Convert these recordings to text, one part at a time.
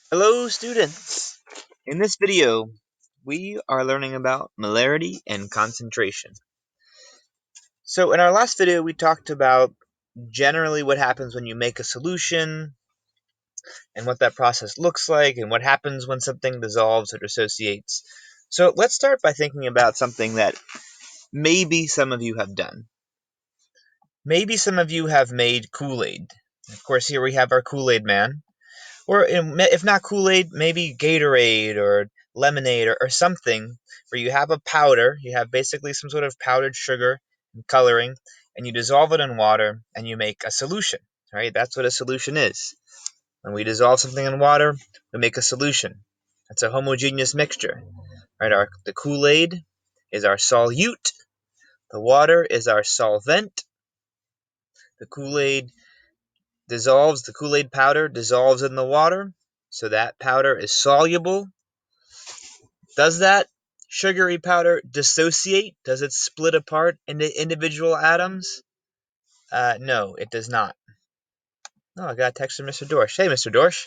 Hello students! In this video, we are learning about molarity and concentration. So in our last video, we talked about generally what happens when you make a solution and what that process looks like and what happens when something dissolves or dissociates. So let's start by thinking about something that maybe some of you have done. Maybe some of you have made Kool-Aid. Of course, here we have our Kool-Aid man. Or if not Kool-Aid, maybe Gatorade or lemonade or something where you have a powder, you have basically some sort of powdered sugar and coloring, and you dissolve it in water and you make a solution, right? That's what a solution is. When we dissolve something in water, we make a solution. That's a homogeneous mixture, right? The Kool-Aid is our solute, the water is our solvent. The Kool-Aid the Kool-Aid powder dissolves in the water, so that powder is soluble. Does that sugary powder dissociate? Does it split apart into individual atoms? No, it does not. Oh, I got a text from Mr. Dorsch. Hey, Mr. Dorsch.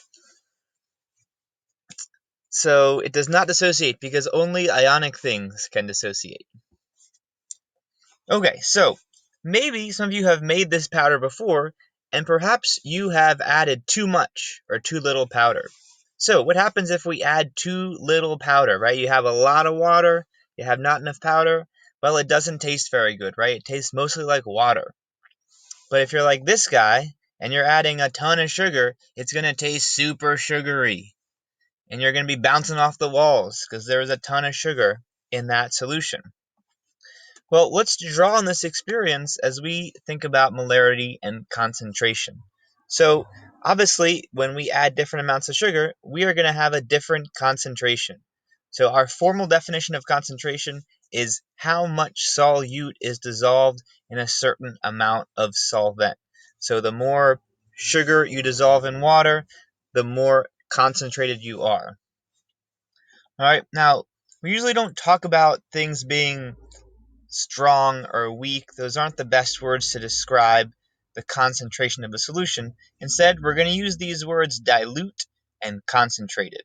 So it does not dissociate because only ionic things can dissociate. Okay, so maybe some of you have made this powder before, and perhaps you have added too much or too little powder. So what happens if we add too little powder, right? You have a lot of water, you have not enough powder. Well, it doesn't taste very good, right? It tastes mostly like water. But if you're like this guy and you're adding a ton of sugar, it's going to taste super sugary. And you're going to be bouncing off the walls because there's a ton of sugar in that solution. Well, let's draw on this experience as we think about molarity and concentration. So, obviously, when we add different amounts of sugar, we are going to have a different concentration. So, our formal definition of concentration is how much solute is dissolved in a certain amount of solvent. So, the more sugar you dissolve in water, the more concentrated you are. All right, now, we usually don't talk about things being strong or weak. Those aren't the best words to describe the concentration of a solution. Instead, we're going to use these words dilute and concentrated.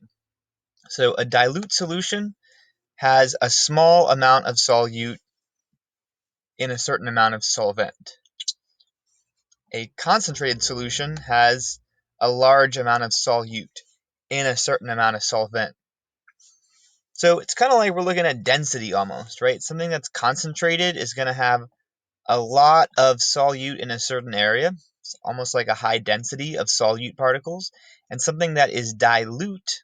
So a dilute solution has a small amount of solute in a certain amount of solvent. A concentrated solution has a large amount of solute in a certain amount of solvent. So it's kind of like we're looking at density almost, right? Something that's concentrated is going to have a lot of solute in a certain area. It's almost like a high density of solute particles. And something that is dilute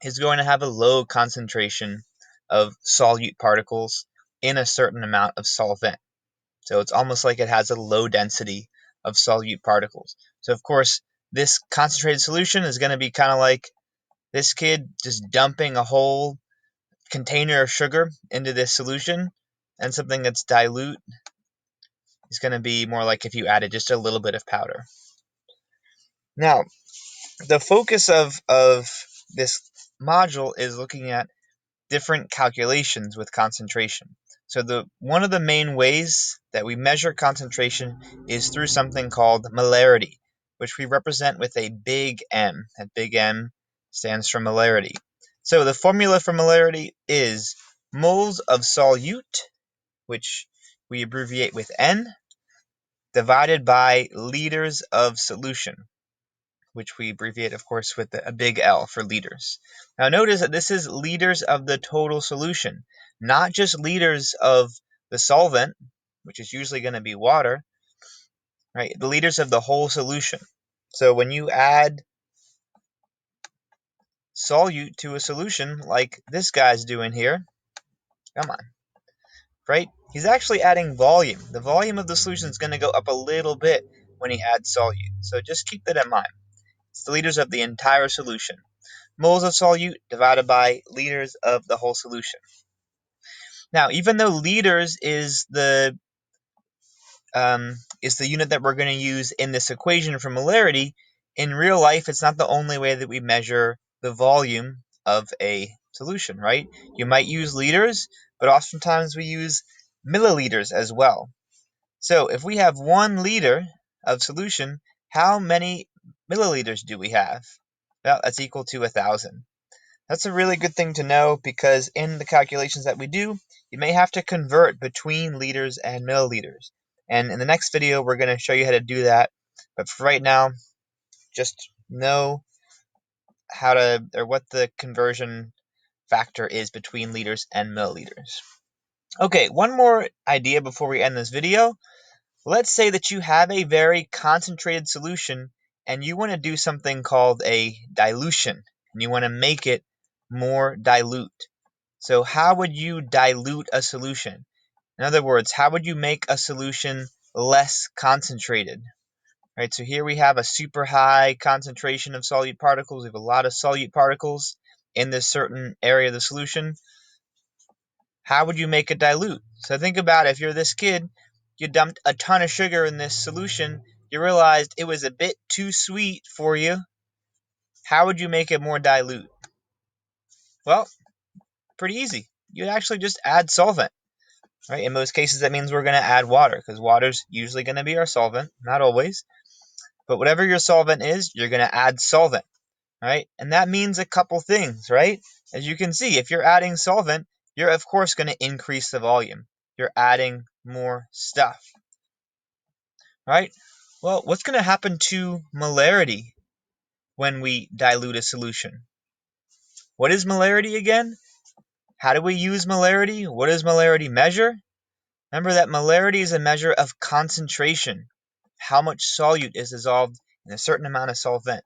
is going to have a low concentration of solute particles in a certain amount of solvent. So it's almost like it has a low density of solute particles. So of course, this concentrated solution is going to be kind of like this kid just dumping a whole container of sugar into this solution, and something that's dilute is going to be more like if you added just a little bit of powder. Now, the focus of this module is looking at different calculations with concentration. So one of the main ways that we measure concentration is through something called molarity, which we represent with a big M. That big M stands for molarity. So the formula for molarity is moles of solute, which we abbreviate with N, divided by liters of solution, which we abbreviate, of course, with a big L for liters. Now notice that this is liters of the total solution, not just liters of the solvent, which is usually going to be water, right? The liters of the whole solution. So when you add solute to a solution like this guy's doing here, come on, right? He's actually adding volume. The volume of the solution is going to go up a little bit when he adds solute. So just keep that in mind. It's the liters of the entire solution. Moles of solute divided by liters of the whole solution. Now, even though liters is the unit that we're going to use in this equation for molarity, in real life, it's not the only way that we measure the volume of a solution, right? You might use liters, but oftentimes we use milliliters as well. So if we have 1 liter of solution, how many milliliters do we have? Well, that's equal to 1,000. That's a really good thing to know because in the calculations that we do, you may have to convert between liters and milliliters. And in the next video, we're going to show you how to do that. But for right now, just know what the conversion factor is between liters and milliliters. Okay, one more idea before we end this video. Let's say that you have a very concentrated solution and you want to do something called a dilution, and you want to make it more dilute. So how would you dilute a solution? In other words, how would you make a solution less concentrated? Right, so here we have a super high concentration of solute particles. We have a lot of solute particles in this certain area of the solution. How would you make it dilute? So think about it. If you're this kid, you dumped a ton of sugar in this solution, you realized it was a bit too sweet for you. How would you make it more dilute? Well, pretty easy. You'd actually just add solvent. Right? In most cases, that means we're going to add water because water's usually going to be our solvent, not always. But whatever your solvent is, you're going to add solvent. Right? And that means a couple things, right? As you can see, if you're adding solvent, you're of course going to increase the volume. You're adding more stuff. Right? Well, what's going to happen to molarity when we dilute a solution? What is molarity again? How do we use molarity? What does molarity measure? Remember that molarity is a measure of concentration, how much solute is dissolved in a certain amount of solvent.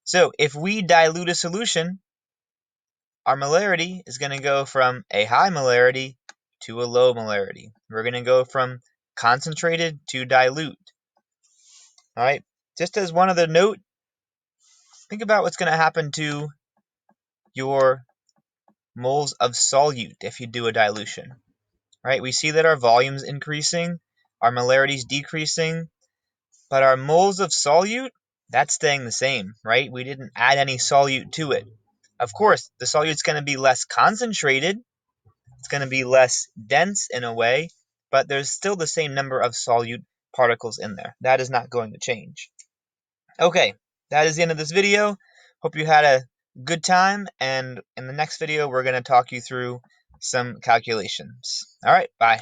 So if we dilute a solution, our molarity is going to go from a high molarity to a low molarity. We're going to go from concentrated to dilute. All right. Just as one other note, think about what's going to happen to your moles of solute if you do a dilution. Right? We see that our volume's increasing, our molarity's decreasing, but our moles of solute, that's staying the same, right? We didn't add any solute to it. Of course, the solute's going to be less concentrated, it's going to be less dense in a way, but there's still the same number of solute particles in there. That is not going to change. Okay, that is the end of this video. Hope you had a good time, and in the next video, we're going to talk you through some calculations. All right, bye.